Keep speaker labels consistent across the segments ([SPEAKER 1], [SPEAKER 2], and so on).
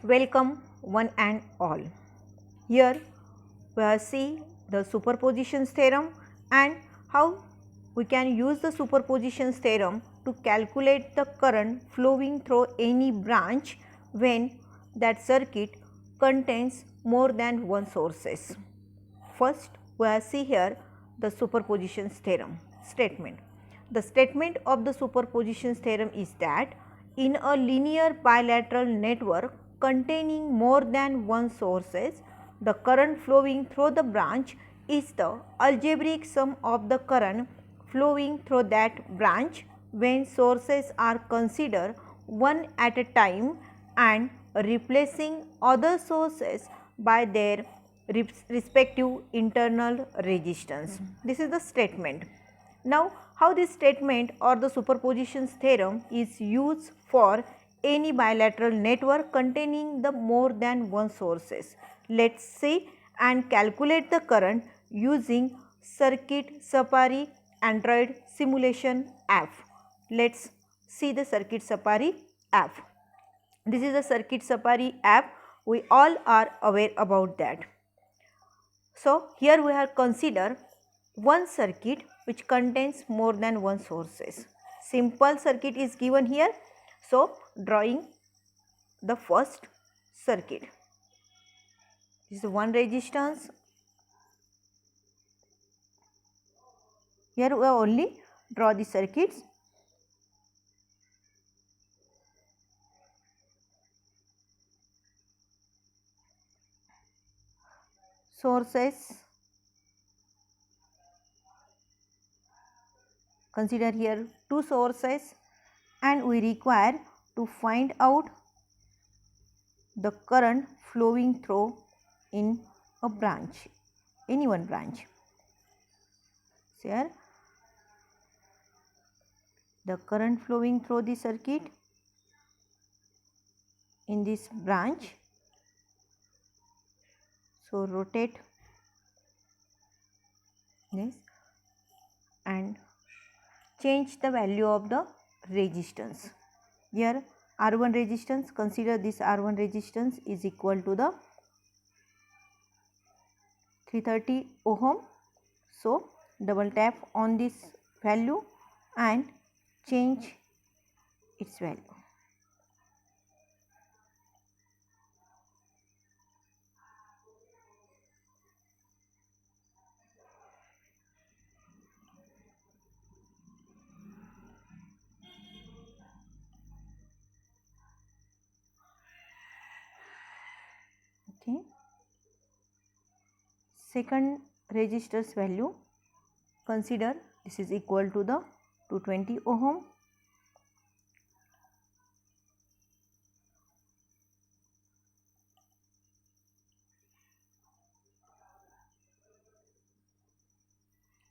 [SPEAKER 1] Welcome one and all. Here we will see the superpositions theorem and how we can use the superpositions theorem to calculate the current flowing through any branch when that circuit contains more than one sources. First we will see here the superpositions theorem statement. The statement of the superpositions theorem is that in a linear bilateral network containing more than one sources, the current flowing through the branch is the algebraic sum of the current flowing through that branch when sources are considered one at a time and replacing other sources by their respective internal resistance. This is the statement. Now, how this statement or the superpositions theorem is used for any bilateral network containing the more than one sources. Let us see and calculate the current using circuit Sapari Android simulation app. Let us see the circuit Sapari app. This is the circuit Sapari app. We all are aware about that. So, here we have considered one circuit which contains more than one sources. Simple circuit is given here. So, drawing the first circuit. This is one resistance. Here we only draw the circuits. Sources. Consider here two sources and we require to find out the current flowing through in a branch, any one branch. So, here the current flowing through the circuit in this branch. So, rotate this and change the value of the resistance. Here R1 resistance, consider this R1 resistance is equal to the 330 ohm. So, double tap on this value and change its value. Okay. Second resistor's value, consider this is equal to the 220 ohm.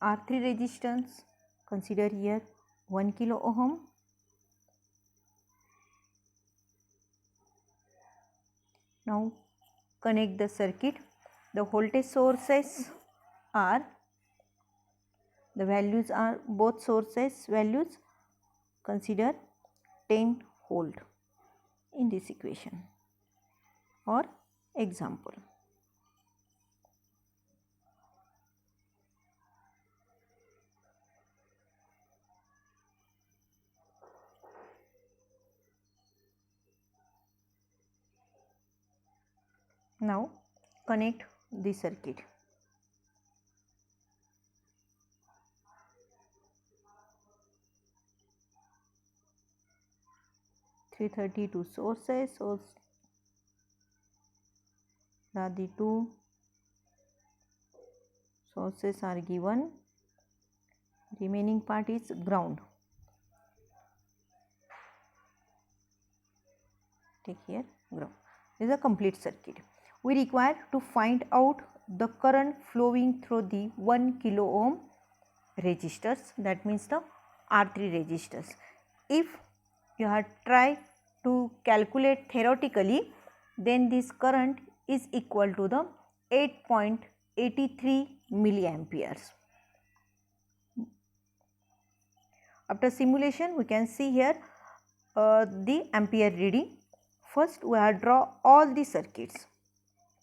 [SPEAKER 1] R3 resistance, consider here 1 kilo ohm. Now connect the circuit. The voltage sources are, the values are both sources values, consider 10 volt in this equation or example. Now connect the circuit. Three 32 sources, so the two sources are given, remaining part is ground. Take here ground. This is a complete circuit. We require to find out the current flowing through the 1 kilo ohm resistors, that means the R3 resistors. If you have tried to calculate theoretically, then this current is equal to the 8.83 milliamperes. After simulation, we can see here the ampere reading. first we have draw all the circuits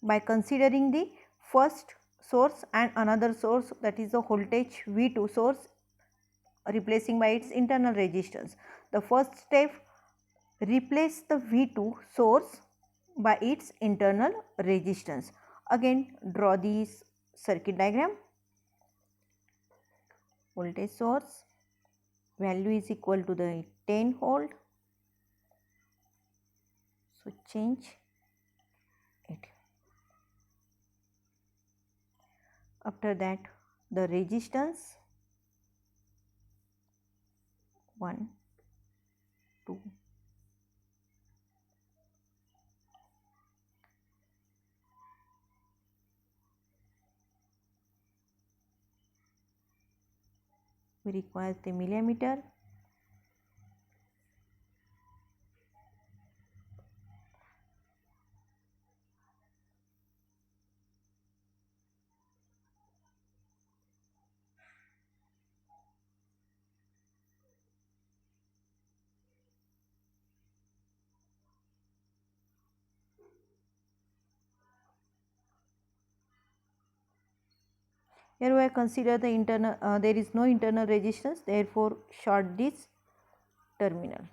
[SPEAKER 1] by considering the first source and another source, that is the voltage V2 source replacing by its internal resistance. The first step, replace the V2 source by its internal resistance. Again draw this circuit diagram. Voltage source value is equal to the 10 volt. So change it. After that the resistance 1, 2, we require the millimeter. Here we have considered the internal, there is no internal resistance, therefore short this terminal.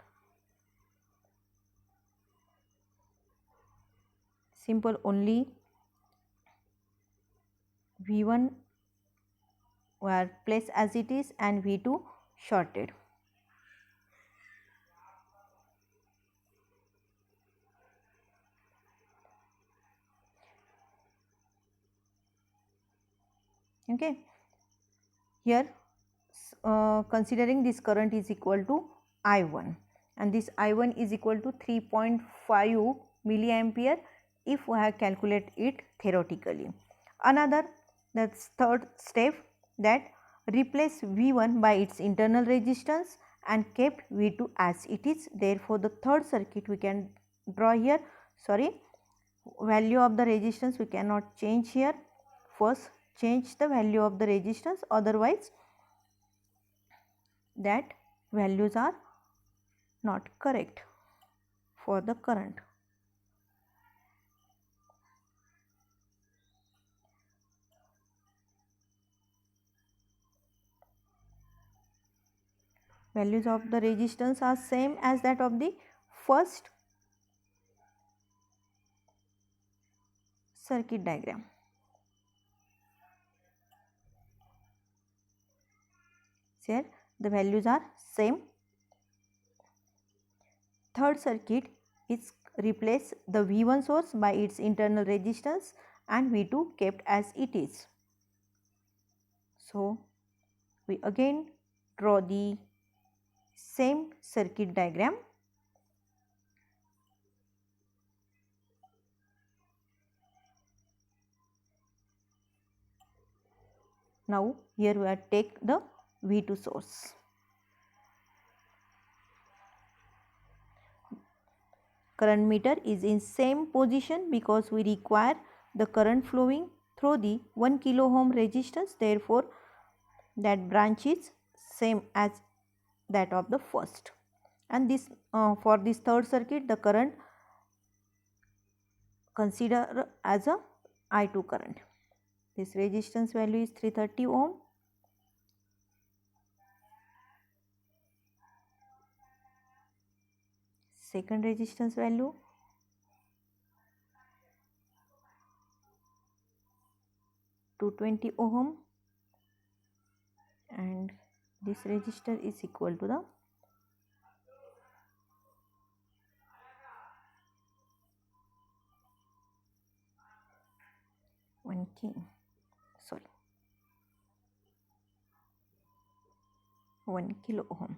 [SPEAKER 1] Simple, only V1 were placed as it is and V2 shorted. Okay. Here considering this current is equal to I1 and this I1 is equal to 3.5 milliampere if we have calculate it theoretically. Another, that's third step, that replace V1 by its internal resistance and kept V2 as it is. Therefore, the third circuit we can draw here. Value of the resistance we cannot change here. First change the value of the resistance, otherwise that values are not correct for the current. Values of the resistance are same as that of the first circuit diagram. Here the values are same. Third circuit is replace the V1 source by its internal resistance and V2 kept as it is. So we again draw the same circuit diagram. Now here we have take the V2 source. Current meter is in same position because we require the current flowing through the 1 kilo ohm resistance. Therefore, that branch is same as that of the first. And this for this third circuit, the current consider as a I2 current. This resistance value is 330 ohm. Second resistance value 220 ohm, and this resistor is equal to the 1 kilo ohm.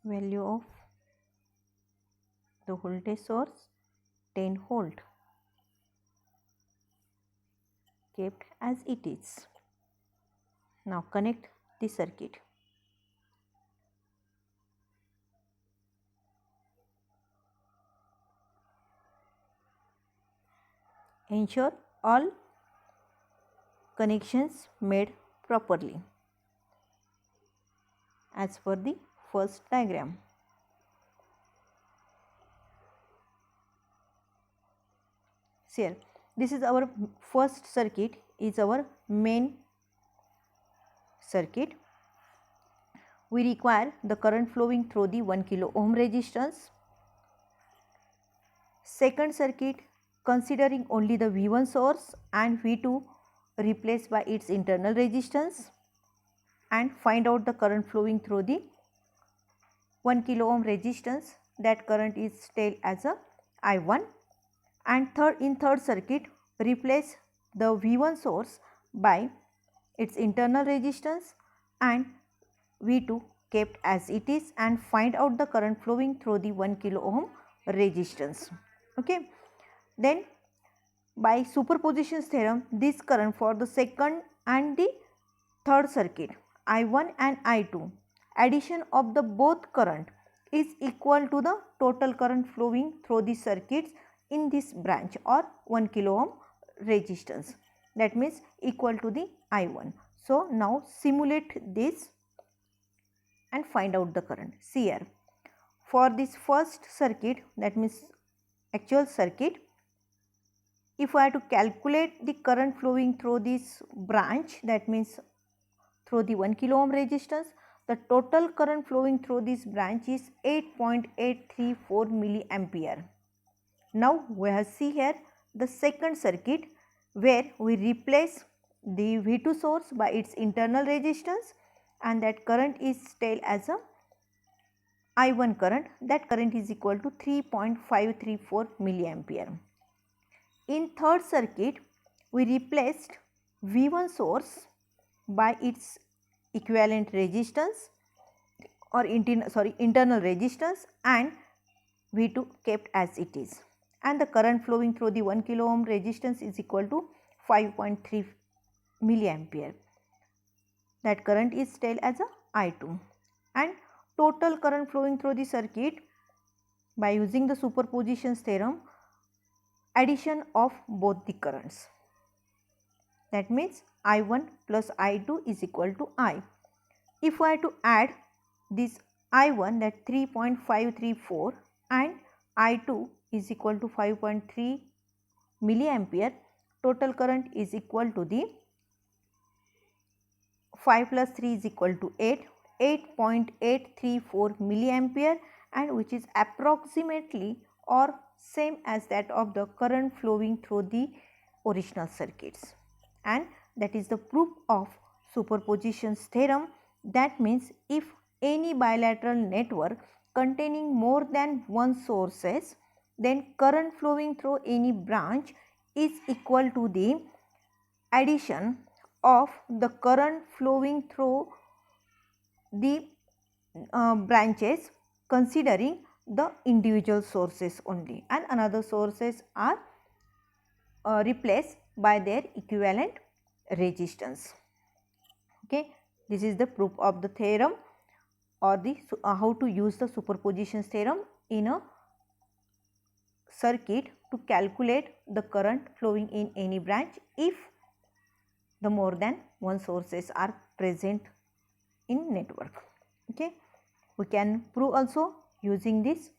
[SPEAKER 1] Value of the voltage source 10 volt, kept as it is. Now connect the circuit. Ensure all connections made properly as per the first diagram. See here, this is our first circuit, is our main circuit. We require the current flowing through the 1 kilo ohm resistance. Second circuit, considering only the V1 source and V2 replaced by its internal resistance, and find out the current flowing through the 1 kilo ohm resistance. That current is tell as a I1. And in third circuit, replace the V1 source by its internal resistance and V2 kept as it is, and find out the current flowing through the 1 kilo ohm resistance. Okay. Then by superposition theorem, this current for the second and the third circuit, I1 and I2, addition of the both current is equal to the total current flowing through the circuits in this branch or 1 kilo ohm resistance, that means equal to the I1. So now simulate this and find out the current. See here, for this first circuit, that means actual circuit, if I have to calculate the current flowing through this branch, that means through the 1 kilo ohm resistance, the total current flowing through this branch is 8.834 milliampere. Now we have see here the second circuit where we replace the V2 source by its internal resistance, and that current is tell as a I1 current. That current is equal to 3.534 milliampere. In third circuit, we replaced V1 source by its equivalent resistance or internal resistance, and V2 kept as it is, and the current flowing through the 1 kilo ohm resistance is equal to 5.3 milliampere. That current is tell as a I2, and total current flowing through the circuit by using the superposition theorem, addition of both the currents, that means I1 plus I2 is equal to I. If I have to add this I1, that 3.534, and I2 is equal to 5.3 milliampere, total current is equal to the 5 plus 3 is equal to 8.834 milliampere, and which is approximately or same as that of the current flowing through the original circuits, and that is the proof of superposition theorem. That means if any bilateral network containing more than one sources, then current flowing through any branch is equal to the addition of the current flowing through the branches considering the individual sources only, and another sources are replaced by their equivalent resistance. Okay, this is the proof of the theorem, or the how to use the superposition theorem in a circuit to calculate the current flowing in any branch if the more than one sources are present in network. Okay, we can prove also using this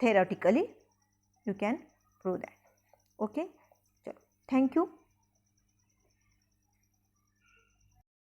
[SPEAKER 1] theoretically, you can prove that. Okay, thank you.